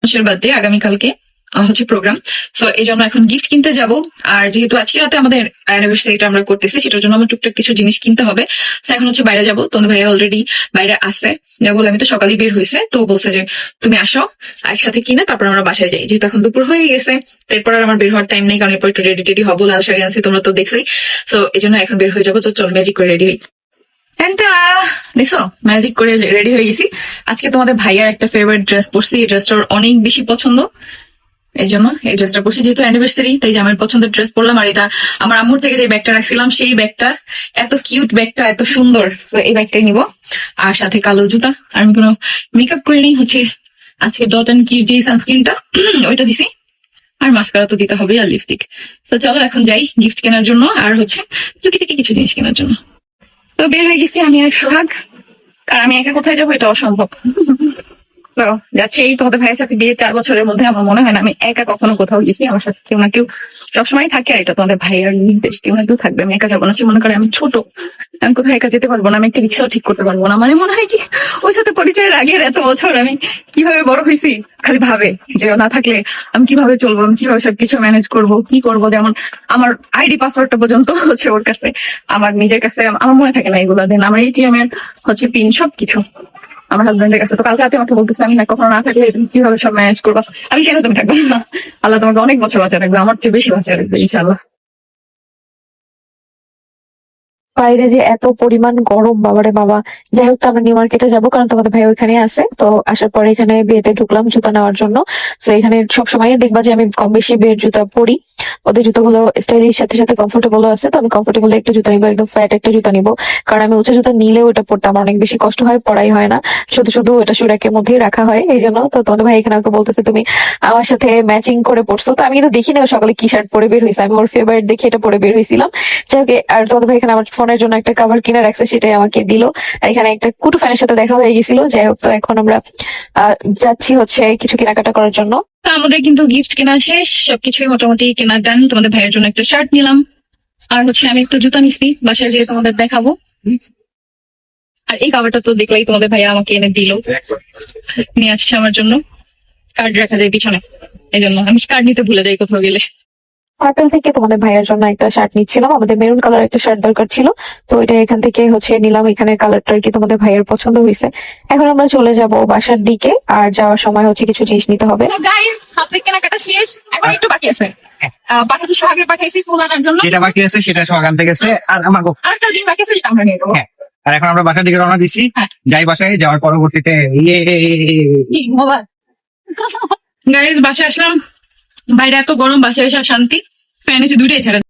মাসের বার্থডে আগামীকালকে হচ্ছে প্রোগ্রাম। সো এই জন্য এখন গিফট কিনতে যাব। আর যেহেতু আজকে রাতে আমাদের অ্যানিভার্সারিটা আমরা করতেছি, সেটার জন্য আমার টুকটাক কিছু জিনিস কিনতে হবে। তো এখন হচ্ছে বাইরে যাবো। তোমার ভাইয়া অলরেডি বাইরে আসছে, যা বলে আমি তো সকালেই বের হয়েছে, তো বলছে যে তুমি আসো একসাথে কিনে তারপর আমরা বাসায় যাই। যেহেতু এখন দুপুর হয়ে গেছে, এরপর আর আমার বের হওয়ার টাইম নেই, কারণ এরপর একটু রেডি টেডি হবো, লাল শাড়ি আনছি তোমরা তো দেখছোই। তো এই জন্য এখন বের হয়ে যাবো। তো চল ম্যাজিক করে রেডি হই। দেখো ম্যাজিক করে রেডি হয়ে গেছি। আজকে তোমাদের ভাইয়ার একটা ফেভারিট ড্রেস পরছি, এই ড্রেসটা ওর অনেক বেশি পছন্দ, এই জন্য এই ড্রেসটা পরছি। যেহেতু অ্যানিভার্সারি, তাই যে আমার পছন্দের ড্রেস পরলাম। আর এটা আমার আম্মুর থেকে যে ব্যাগটা রাখছিলাম, সেই ব্যাগটা, এত কিউট ব্যাগটা, এত সুন্দর, তো এই ব্যাগটাই নিবো। আর সাথে কালো জুতা। আর আমি কোনো মেকআপ করে নিই, হচ্ছে আজকে ডট অ্যান্ড কির যে সানস্ক্রিনটা ওইটা দিছি। আর মাস্কারা তো দিতে হবে, আর লিপস্টিক। তো চলো এখন যাই গিফট কেনার জন্য, আর হচ্ছে টুকি থেকে কিছু জিনিস কেনার জন্য। তো বের হয়ে গেছি আমি আর সোহাগ। আর আমি একা কোথায় যাবো এটা অসম্ভব। তো যাচ্ছি এই তোমাদের ভাইয়ের সাথে বিয়ে 4 বছরের মধ্যে আমার মনে হয় না আমি একা কখনো কোথাও গেছি। আমার সাথে কেউ না কেউ সবসময় থাকে, আর এটা তোমাদের ভাইয়ের নির্দেশ, কেউ না কেউ থাকবে। আমি একা যাবো না। সে মনে করে আমি ছোট, আমি কোথাও একা যেতে পারবো না, আমি একটা রিক্সাও ঠিক করতে পারবো না। মানে মনে হয় কি ওই সাথে পরিচয়ের আগের এত বছর আমি কিভাবে বড় হয়েছি, খালি ভাবে যে ও না থাকলে আমি কিভাবে চলবো, আমি কিভাবে সবকিছু ম্যানেজ করবো, কি করবো। যেমন আমার আইডি পাসওয়ার্ডটা পর্যন্ত হচ্ছে ওর কাছে, আমার নিজের কাছে আমার মনে থাকে না এগুলো। দেন আমার এটিএম এর হচ্ছে পিন, সবকিছু আমার হাজবেন্ডের কাছে। তো কালকে রাতে আমাকে বলতেছে আমি না কখনো না থাকলে তুমি কিভাবে সব ম্যানেজ করবা। আমি কেন তুমি থাকবে না, আল্লাহ তোমাকে অনেক বছর বাঁচিয়ে রাখবে, আমার চেয়ে বেশি বাঁচিয়ে রাখবে ইনশাআল্লাহ। বাইরে যে এত পরিমাণ গরম, বাবারে বাবা। যাই হোক, তো আমরা নিউ মার্কেটে যাবো, কারণ তোমাদের ভাই ওইখানে আছে। তো আসার পরে এখানে বিয়েতে ঢুকলাম জুতা নেওয়ার জন্য। তো এখানে সবসময় দেখবা যে আমি কম বেশি বিয়ের জুতা পরি। ওদের জুতোগুলো স্টাইলিশ সাথে সাথে কমফোর্টেবল আছে। তো আমি কমফোর্টেবল একটা জুতা নিবো, একদম ফ্ল্যাট একটা জুতা নিবো। কারণ আমি উঁচু জুতা নিলেও এটা পড়তে আমার অনেক বেশি কষ্ট হয়, পড়াই হয় না। শুধু শুধু এটা সুরাকের মধ্যেই রাখা হয়, এই জন্য। তো তোমাদের ভাই এখানে আমাকে বলতেছে তুমি আমার সাথে ম্যাচিং করে পড়ছো। তো আমি কিন্তু দেখি না ও সকালে কি শার্ট পরে বের হয়েছে, আমি ওর ফেভারিট দেখে এটা পরে বের হয়েছিলাম। যাই হোক, আর তোমাদের ভাই এখানে আমার ফোনের জন্য একটা কভার কিনে রাখছে, সেটাই আমাকে দিল। আর এখানে একটা কুটু ফ্যানের সাথে দেখা হয়ে গেছিল। যাই হোক, তো এখন আমরা যাচ্ছি হচ্ছে কিছু কেনাকাটা করার জন্য। তা আমাদের কিন্তু গিফট কেনা শেষ, সবকিছুই মোটামুটি কেনা ডান। তোমাদের ভাইয়ের জন্য একটা শার্ট নিলাম, আর হচ্ছে আমি একটু জুতা নিচ্ছি, বাসায় গিয়ে তোমাদের দেখাবো। আর এই কাভারটা তো দেখলেই, তোমাদের ভাইয়া আমাকে এনে দিল, নিয়ে আসছে আমার জন্য। কার্ড রাখা যায় পিছনে, এই জন্য আমি কার্ড নিতে ভুলে যাই কোথাও গেলে। পার্পেল থেকে তোমাদের ভাইয়ের জন্য একটা শার্ট নিচ্ছিলাম, আমাদের মেরুন কালার একটা শার্ট দরকার ছিল। তো এটা এখান থেকে হচ্ছে নিলাম, এখানের কালারটা আর কি তোমাদের ভাইয়ের পছন্দ হয়েছে। এখন আমরা চলে যাব বাসার দিকে, আর যাওয়ার সময় হচ্ছে কিছু জিনিস নিতে হবে। তো গাইস, আপনাদের কেনাকাটা শেষ, এখন একটু বাকি আছে। পাঠাচ্ছি সোহাগের, পাঠাইছি ফুল আনার জন্য। যেটা বাকি আছে সেটা সোহাগ আনতে গেছে, আর আমার আর একটা দিন বাকি আছে, যেটা আমরা নিয়ে নেবো। হ্যাঁ। আর এখন আমরা বাসার দিকে রওনা দিচ্ছি। হ্যাঁ। যাই বাসায় যাওয়ার পরবর্তীতে গাইস বাসায় আসলাম, বাইরে এত গরম, বাসায় এসে শান্তি। ফ্যান এসে দুইটাই ছেড়ে